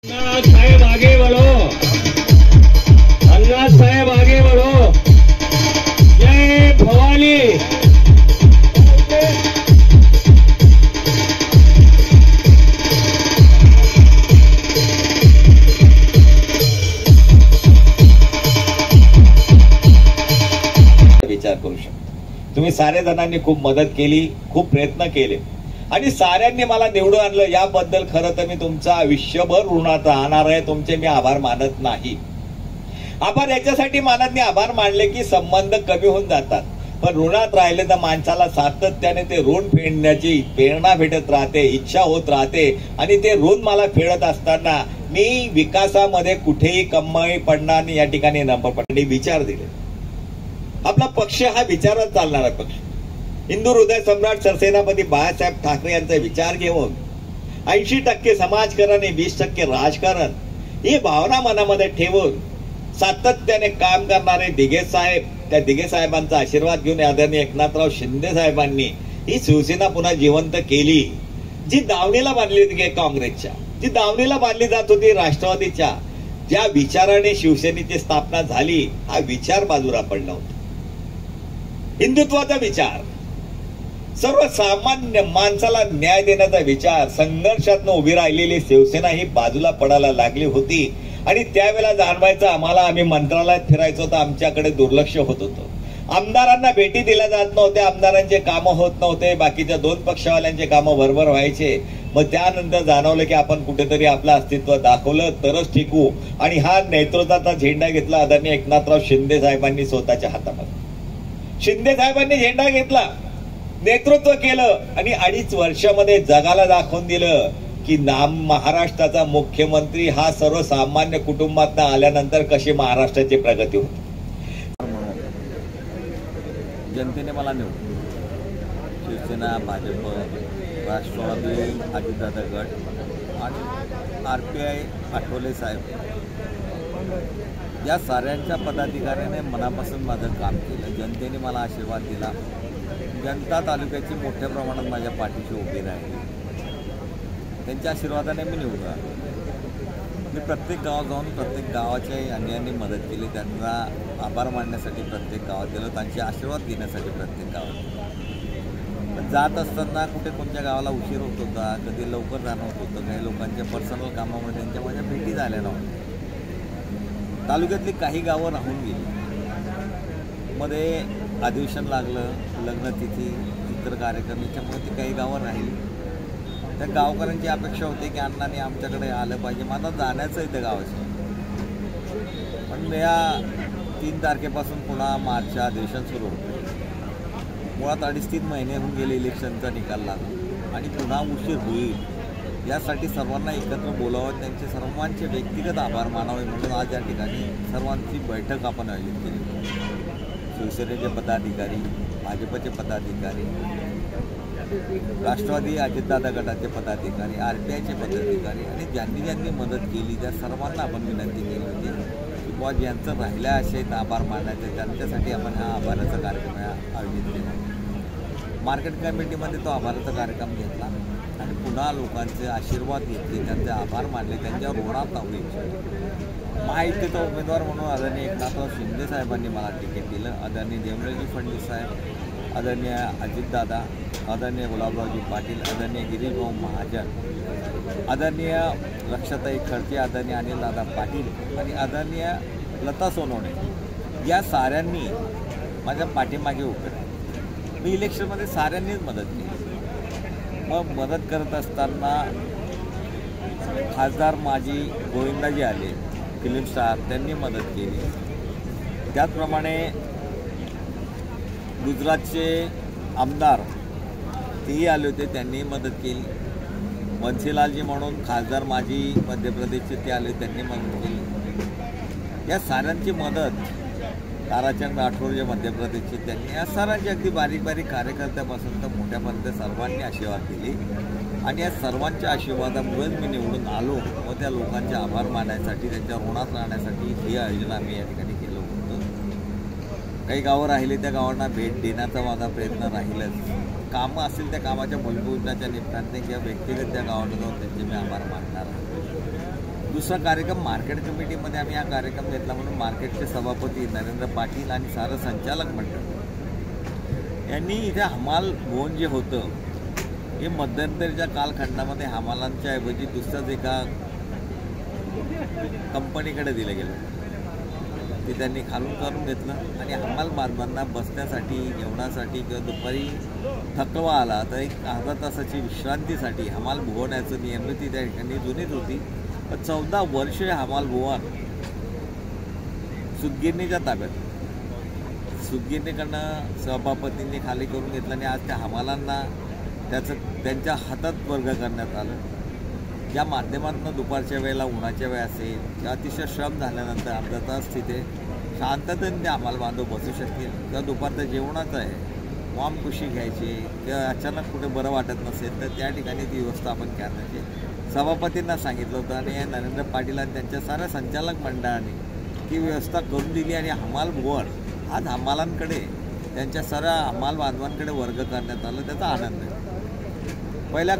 साहेब आगे बढ़ो, अन्ना साहेब आगे बढ़ो। जय भवानी। विचार करू शकतो तुम्ही सारे जणांनी खूप मदत केली, खूप प्रयत्न केले आणि साऱ्यांनी मला निवडून आणलं, याबद्दल खरं तर मी तुमचा आयुष्यभर ऋणात राहणार आहे। तुमचे मी आभार मानत नाही। आभार याच्यासाठी मानत नाही, आभार मानले की संबंध कमी होऊन जातात, पण ऋणात राहिले तर माणसाला सातत्याने ते ऋण फेडण्याची प्रेरणा भेटत राहते, इच्छा होत राहते आणि ते ऋण मला फेडत असताना मी विकासामध्ये कुठेही कमी पडणार नाही या ठिकाणी नंबर पडणे विचार दिले। आपला पक्ष हा विचारात चालणारा पक्ष, हिंदू हृदय सम्राट सरसेनापती बाळासाहेब ठाकरे यांचा विचार घेऊन 80% समाजकारण आणि 20% राजकारण ही भावना मनामध्ये ठेवून सातत्याने काम करणारे दिघे साहेब, त्या दिघे साहेबांचा आशीर्वाद घेऊन आदरणीय एकनाथराव शिंदे साहेबांनी ही शिवसेना पुन्हा जिवंत केली। जी दावणीला बांधली होती काँग्रेसच्या, जी दावणीला बांधली जात होती राष्ट्रवादीच्या, ज्या विचाराने शिवसेनेची स्थापना झाली, हा विचार बाजूला पडला होता। हिंदुत्वाचा विचार, सर्वसामान्य माणसाला न्याय देण्याचा विचार, संघर्षातून उभी राहिलेली शिवसेना ही बाजूला पडायला लागली होती आणि त्यावेळेला जाणवायचं आम्हाला, आम्ही मंत्रालयात फिरायचो तर आमच्याकडे दुर्लक्ष होत होतं, आमदारांना भेटी दिल्या जात नव्हत्या, आमदारांचे कामं होत नव्हते, बाकीच्या 2 पक्षवाल्यांचे कामं बरोबर व्हायचे। मग त्यानंतर जाणवलं की आपण कुठेतरी आपलं अस्तित्व दाखवलं तरच टिकू आणि हा नेतृत्वाचा झेंडा घेतला आदरणीय एकनाथराव शिंदे साहेबांनी स्वतःच्या हातामध्ये। शिंदे साहेबांनी झेंडा घेतला, नेतृत्व केलं आणि 2.5 वर्षामध्ये जगाला दाखवून दिलं की महाराष्ट्राचा मुख्यमंत्री हा सर्वसामान्य कुटुंबात आल्यानंतर कशी महाराष्ट्राची प्रगती होती। जनतेने मला निवडलं, शिवसेना, भाजप, राष्ट्रवादी, अजितदादा गट आणि RPI आठवले साहेब या साऱ्यांच्या पदाधिकाऱ्याने मनापासून माझं काम केलं। जनतेने मला आशीर्वाद दिला, जनता तालुक्याची मोठ्या प्रमाणात माझ्या पाठीशी उभी राहिली, त्यांच्या आशीर्वादाने मी निवडून आलो। मी प्रत्येक गावात जाऊन प्रत्येक गावाच्या अन्यायांनी मदत केली, त्यांना आभार मानण्यासाठी प्रत्येक गावात गेलो, त्यांचे आशीर्वाद घेण्यासाठी प्रत्येक गावात जात असताना कुठे कोणत्या गावाला उशीर होत होता, कधी लवकर जाणं होत होतं, काही लोकांच्या पर्सनल कामामुळे त्यांच्या माझ्या भेटी झाल्या नव्हत्या। तालुक्यातली काही गावं राहून गेली, मध्ये अधिवेशन लागलं, लग्नतिथी, इतर कार्यक्रम याच्यामुळे ती काही गावं राहिली। त्या गावकऱ्यांची अपेक्षा होती की अण्णांनी आमच्याकडे आलं पाहिजे, मला जाण्याचं आहे त्या गावाचं। पण या 3 तारखेपासून पुन्हा मार्चचं अधिवेशन सुरू होतं, मुळात 2.5-3 महिने होऊन गेले, इलेक्शनचा निकाल लागला आणि पुन्हा उशीर होईल यासाठी सर्वांना एकत्र बोलावं, त्यांचे सर्वांचे व्यक्तिगत आभार मानावे म्हणून आज या ठिकाणी सर्वांची बैठक आपण आयोजित केली। शिवसेनेचे पदाधिकारी, भाजपचे पदाधिकारी, राष्ट्रवादी अजितदादा गटाचे पदाधिकारी, RPIचे पदाधिकारी आणि ज्यांनी ज्यांनी मदत केली त्या सर्वांना आपण विनंती केली होती की बुवा ज्यांचं राहिल्या असेल आभार मानायचे, त्यांच्यासाठी आपण हा आभाराचा कार्यक्रम आयोजित केला। मार्केट कमिटीमध्ये तो आभाराचा कार्यक्रम घेतला आणि पुन्हा लोकांचे आशीर्वाद घेतले, त्यांचे आभार मानले, त्यांच्या ऋणात लावले। महायुतीचा उमेदवार म्हणून आदरणीय एकनाथराव शिंदे साहेबांनी मला तिकीट दिलं, आदरणीय देवेंद्रजी फडणवीस साहेब, आदरणीय अजितदादा, आदरणीय गुलाबरावजी पाटील, आदरणीय गिरीशभाऊ महाजन, आदरणीय लक्षाताई खडके, आदरणीय अनिलदादा पाटील आणि आदरणीय लता सोनवणे या साऱ्यांनी माझ्या पाठीमागे उभे राहिले। मी इलेक्शनमध्ये साऱ्यांनीच मदत केली। मग मदत करत असताना खासदार माजी गोविंदाजी आले, फिल्म स्टार, त्यांनी मदत केली। त्याचप्रमाणे गुजरातचे आमदार तेही आले होते, त्यांनी मदत केली। बन्सीलालजी म्हणून खासदार माजी मध्य प्रदेशचे ते आले, त्यांनी मदत केली। या साऱ्यांची मदत, ताराचंद राठोड जे मध्य प्रदेशचे, त्यांनी या साऱ्यांची अगदी बारीक बारीक कार्यकर्त्यापासून तर मोठ्यापर्यंत सर्वांनी आशीर्वाद दिले आणि या सर्वांच्या आशीर्वादामुळेच मी निवडून आलो व त्या लोकांचे आभार मानण्यासाठी, त्यांच्या ऋणात राहण्यासाठी हे आयोजन आम्ही या ठिकाणी केलं होतं। काही गावं राहिले, त्या गावांना भेट देण्याचा माझा प्रयत्न राहीलच। कामं असतील त्या कामाच्या भूमिपूजनाच्या निमित्ताने किंवा व्यक्तिगत त्या गावाला जाऊन त्यांचे मी आभार मानणार आहे। दुसरा कार्यक्रम मार्केट कमिटीमध्ये आम्ही हा कार्यक्रम घेतला म्हणून मार्केटचे सभापती नरेंद्र पाटील आणि सारं संचालक मंडळ यांनी इथे हमाल भवन जे होतं हे मध्यंतरीच्या कालखंडामध्ये हमालांच्या ऐवजी दुसऱ्याच एका कंपनीकडे दिलं गेलं. ते त्यांनी खालून करून घेतलं आणि हमाल बांधवांना बसण्यासाठी जेवणासाठी किंवा दुपारी थकवा आला तर एक अर्धा तासाची विश्रांतीसाठी हमाल भुवनाचं निर्मिती त्या ठिकाणी जुनीच होती. पण 14 वर्ष हमाल भुवन सुतगिरणीच्या ताब्यात, सुतगिरणीकडनं सभापतींनी खाली करून घेतलं आणि आज त्या हमालांना त्यांच्या हातात वर्ग करण्यात आलं. ज्या माध्यमातून दुपारच्या वेळेला उन्हाच्या वेळ असेल किंवा अतिशय श्रम झाल्यानंतर अर्धा तास तिथे शांततेने ते हमाल बांधव बसू शकतील किंवा दुपारचं जेवणाचं आहे वाम खुशी घ्यायची किंवा अचानक कुठे बरं वाटत नसेल तर त्या ठिकाणी ती व्यवस्था आपण करण्याची सभापतींना सांगितलं होतं आणि नरेंद्र पाटील आणि त्यांच्या साऱ्या संचालक मंडळाने ती व्यवस्था करून दिली आणि हमाल भुवन आज हमालांकडे त्यांच्या सर्व हमाल बांधवांकडे वर्ग करण्यात आलं. त्याचा आनंद आहे. पहिल्या